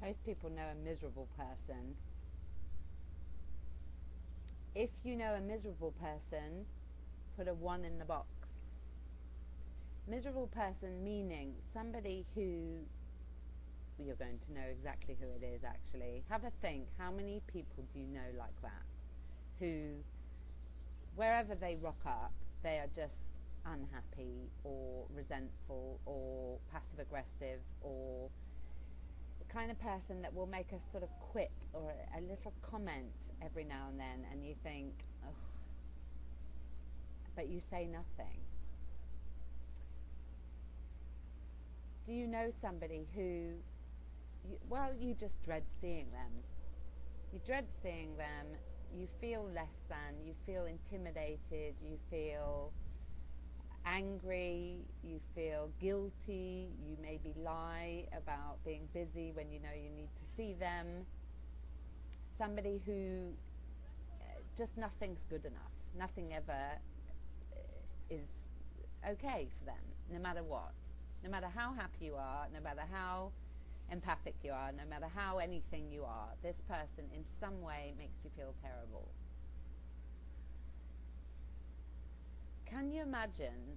Most people know a miserable person. If you know a miserable person, put a 1 in the box. Miserable person meaning somebody who, you're going to know exactly who it is actually. Have a think, how many people do you know like that? Who, wherever they rock up, they are just unhappy or resentful or passive aggressive, or the kind of person that will make a sort of quip or a little comment every now and then, and you think, ugh, but you say nothing. Do you know somebody who, you just dread seeing them? You dread seeing them, you feel less than, you feel intimidated, you feel angry, you feel guilty, you maybe lie about being busy when you know you need to see them. Somebody who just nothing's good enough, nothing ever is okay for them, no matter what. No matter how happy you are, no matter how empathic you are, no matter how anything you are, this person in some way makes you feel terrible. Can you imagine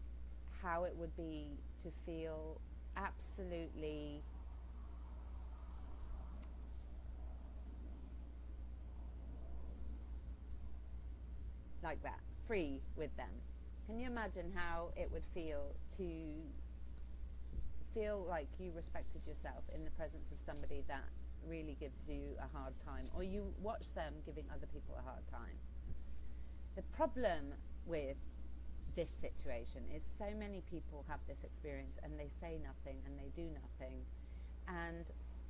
how it would be to feel absolutely like that, free with them? Can you imagine how it would feel to feel like you respected yourself in the presence of somebody that really gives you a hard time, or you watch them giving other people a hard time? The problem with this situation is so many people have this experience and they say nothing and they do nothing, and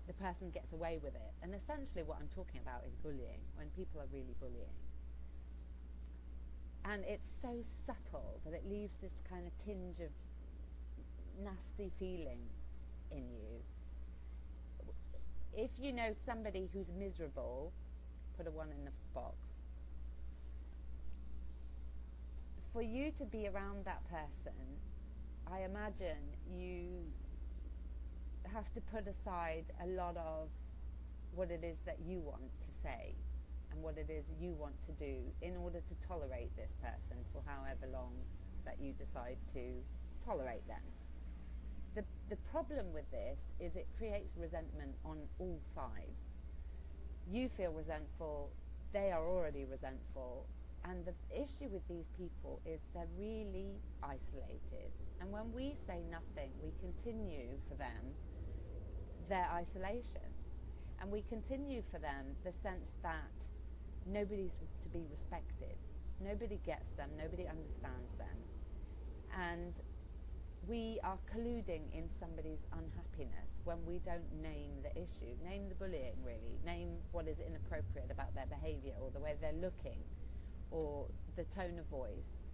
the person gets away with it. And essentially what I'm talking about is bullying, when people are really bullying. And it's so subtle that it leaves this kind of tinge of nasty feeling in you. If you know somebody who's miserable, put a 1 in the box. For you to be around that person, I imagine you have to put aside a lot of what it is that you want to say and what it is you want to do in order to tolerate this person for however long that you decide to tolerate them. The problem with this is it creates resentment on all sides. You feel resentful, they are already resentful, and the issue with these people is they're really isolated. And when we say nothing, we continue for them their isolation. And we continue for them the sense that nobody's to be respected. Nobody gets them, nobody understands them. And we are colluding in somebody's unhappiness when we don't name the issue, name the bullying really, name what is inappropriate about their behaviour or the way they're looking or the tone of voice.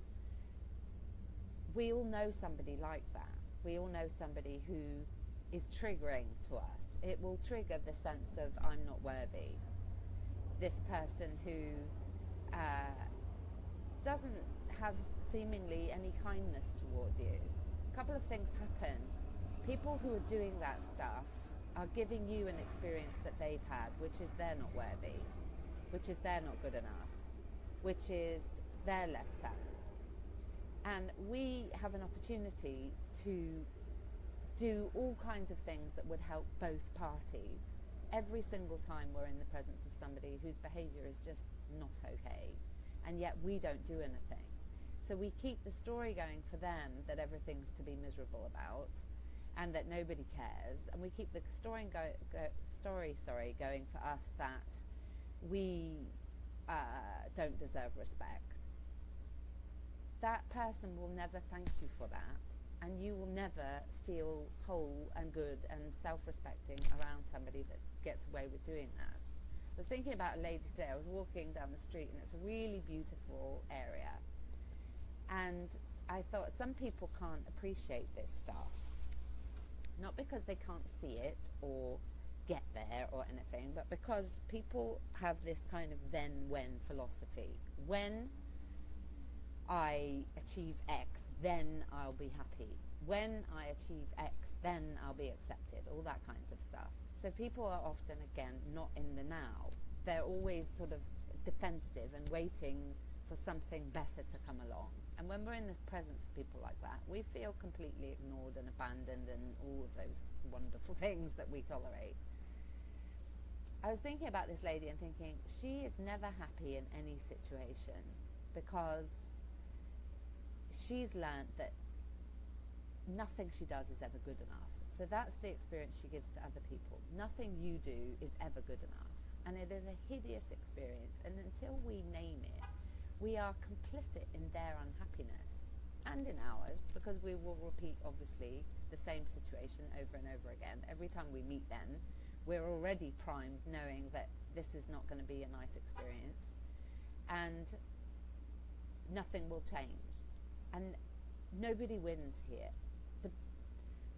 We all know somebody like that. We all know somebody who is triggering to us. It will trigger the sense of I'm not worthy. This person who doesn't have seemingly any kindness toward you. A couple of things happen. People who are doing that stuff are giving you an experience that they've had, which is they're not worthy, which is they're not good enough, which is they're less than. And we have an opportunity to do all kinds of things that would help both parties every single time we're in the presence of somebody whose behaviour is just not okay, and yet we don't do anything. So we keep the story going for them that everything's to be miserable about and that nobody cares, and we keep the story going for us that we don't deserve respect. That person will never thank you for that, and you will never feel whole and good and self-respecting around somebody that gets away with doing that. I was thinking about a lady today. I was walking down the street and it's a really beautiful area, and I thought some people can't appreciate this stuff, not because they can't see it or get there or anything, but because people have this kind of then-when philosophy. When I achieve X, then I'll be happy. When I achieve X, then I'll be accepted. All that kinds of stuff. So people are often, again, not in the now. They're always sort of defensive and waiting for something better to come along. And when we're in the presence of people like that, we feel completely ignored and abandoned and all of those wonderful things that we tolerate. I was thinking about this lady and thinking, she is never happy in any situation because she's learned that nothing she does is ever good enough. So that's the experience she gives to other people. Nothing you do is ever good enough. And it is a hideous experience. And until we name it, we are complicit in their unhappiness and in ours, because we will repeat, obviously, the same situation over and over again. Every time we meet them, we're already primed knowing that this is not going to be a nice experience. And nothing will change. And nobody wins here.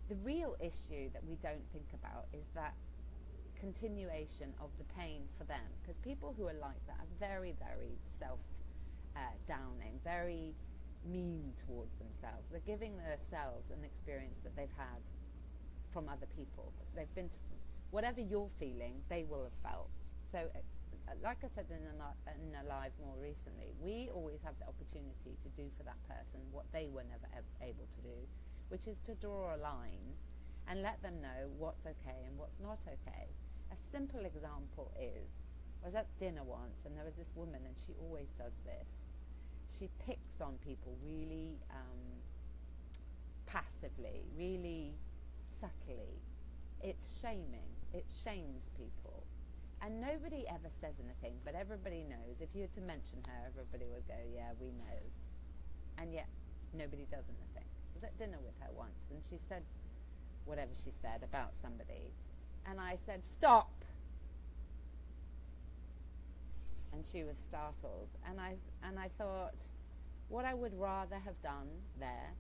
The real issue that we don't think about is that continuation of the pain for them, because people who are like that are very, very self-downing, very mean towards themselves. They're giving themselves an experience that they've had from other people. They've been whatever you're feeling, they will have felt. So like I said in a live more recently, we always have the opportunity to do for that person what they were never able to do, which is to draw a line and let them know what's okay and what's not okay. A simple example is, I was at dinner once and there was this woman, and she always does this. She picks on people really passively, really subtly. It's shaming. It shames people. And nobody ever says anything, but everybody knows. If you were to mention her, everybody would go, yeah, we know. And yet nobody does anything. I was at dinner with her once, and she said whatever she said about somebody. And I said, stop. And she was startled. And I thought, what I would rather have done there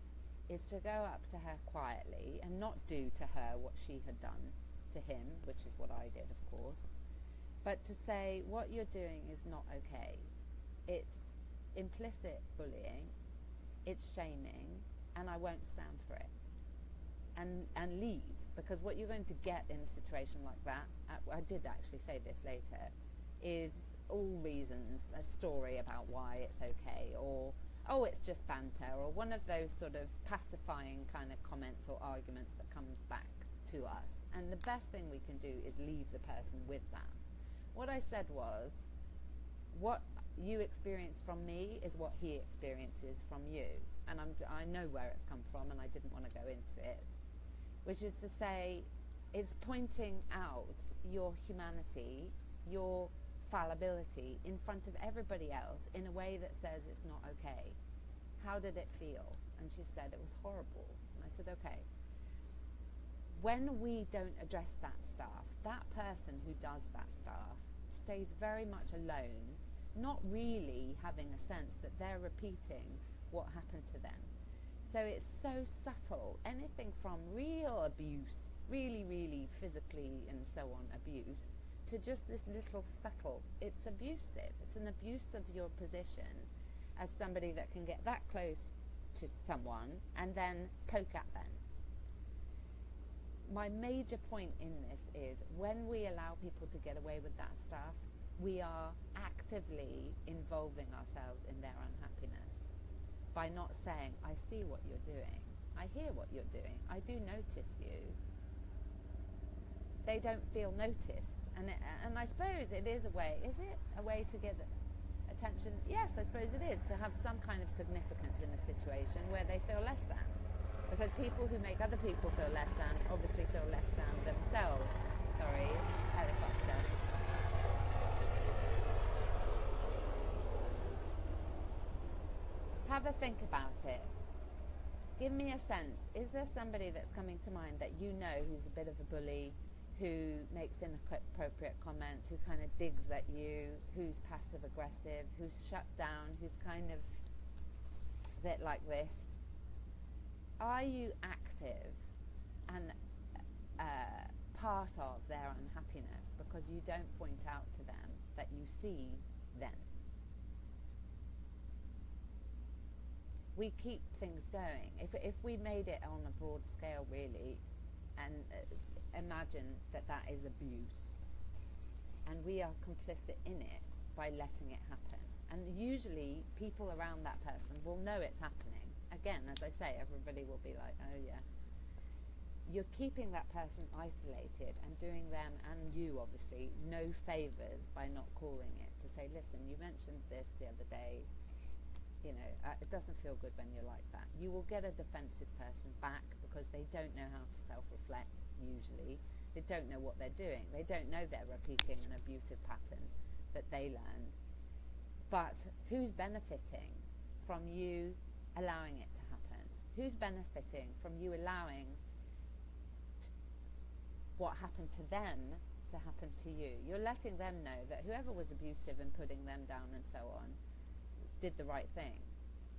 is to go up to her quietly and not do to her what she had done to him, which is what I did, of course, but to say, what you're doing is not okay. It's implicit bullying, it's shaming, and I won't stand for it. And leave, because what you're going to get in a situation like that, I did actually say this later, is all reasons, a story about why it's okay, or oh, it's just banter, or one of those sort of pacifying kind of comments or arguments that comes back to us. And the best thing we can do is leave the person with that. What I said was, what you experience from me is what he experiences from you. And I know where it's come from, and I didn't want to go into it. Which is to say, it's pointing out your humanity, your fallibility in front of everybody else in a way that says it's not okay. How did it feel? And she said it was horrible. And I said, okay. When we don't address that stuff, that person who does that stuff stays very much alone, not really having a sense that they're repeating what happened to them. So it's so subtle. Anything from real abuse, really, really physically and so on abuse, to just this little subtle, it's abusive. It's an abuse of your position as somebody that can get that close to someone and then poke at them. My major point in this is, when we allow people to get away with that stuff, we are actively involving ourselves in their unhappiness by not saying, I see what you're doing, I hear what you're doing, I do notice you. They don't feel noticed. And I suppose it is a way, is it a way to get attention? Yes, I suppose it is, to have some kind of significance in a situation where they feel less than. Because people who make other people feel less than obviously feel less than themselves. Sorry, helicopter. Have a think about it. Give me a sense. Is there somebody that's coming to mind that you know who's a bit of a bully, who makes inappropriate comments, who kind of digs at you, who's passive aggressive, who's shut down, who's kind of a bit like this? Are you active and part of their unhappiness because you don't point out to them that you see them? We keep things going. If we made it on a broad scale, really, and imagine that that is abuse, and we are complicit in it by letting it happen. And usually people around that person will know it's happening. Again, as I say, everybody will be like, oh yeah. You're keeping that person isolated and doing them, and you obviously, no favours by not calling it to say, listen, you mentioned this the other day, it doesn't feel good when you're like that. You will get a defensive person back because they don't know how to self-reflect usually. They don't know what they're doing. They don't know they're repeating an abusive pattern that they learned. But who's benefiting from you allowing it to happen? Who's benefiting from you allowing what happened to them to happen to you? You're letting them know that whoever was abusive and putting them down and so on did the right thing.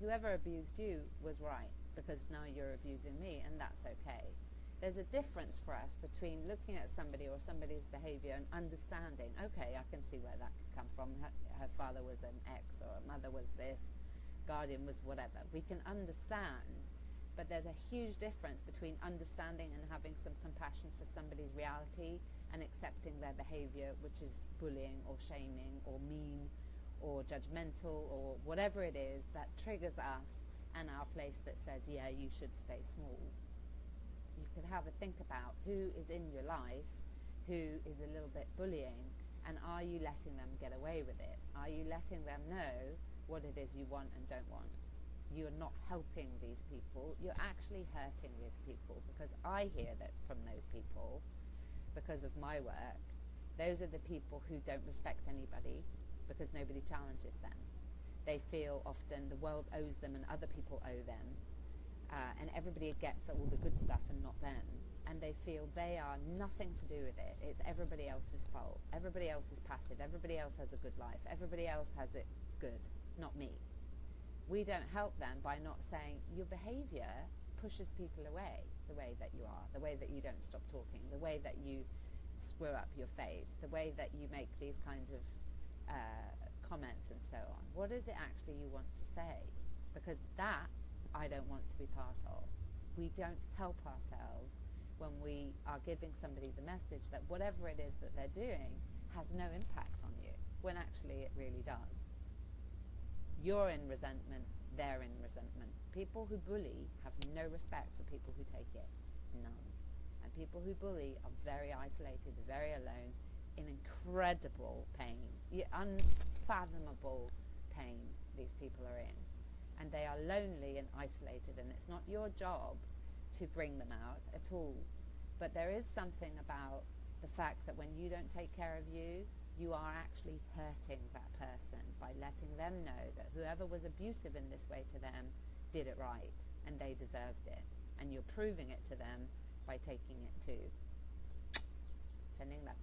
Whoever abused you was right, because now you're abusing me, and that's okay. There's a difference for us between looking at somebody or somebody's behaviour and understanding, okay, I can see where that could come from. Her father was an ex, or her mother was this, guardian was whatever. We can understand, but there's a huge difference between understanding and having some compassion for somebody's reality and accepting their behaviour, which is bullying or shaming or mean or judgmental or whatever it is that triggers us and our place that says, yeah, you should stay small. You could have a think about who is in your life who is a little bit bullying, and are you letting them get away with it? Are you letting them know what it is you want and don't want? You're not helping these people, you're actually hurting these people, because I hear that from those people because of my work. Those are the people who don't respect anybody because nobody challenges them. They feel often the world owes them and other people owe them, and everybody gets all the good stuff and not them, and they feel they are nothing to do with it. It's everybody else's fault. Everybody else is passive. Everybody else has a good life. Everybody else has it good, not me. We don't help them by not saying your behaviour pushes people away, the way that you are, the way that you don't stop talking, the way that you screw up your face, the way that you make these kinds of comments and so on. What is it actually you want to say? Because that I don't want to be part of. We don't help ourselves when we are giving somebody the message that whatever it is that they're doing has no impact on you, when actually it really does. You're in resentment, they're in resentment. People who bully have no respect for people who take it. None. And people who bully are very isolated, very alone, in incredible pain, unfathomable pain these people are in. And they are lonely and isolated, and it's not your job to bring them out at all. But there is something about the fact that when you don't take care of you, you are actually hurting that person by letting them know that whoever was abusive in this way to them did it right, and they deserved it. And you're proving it to them by taking it too. Sending love.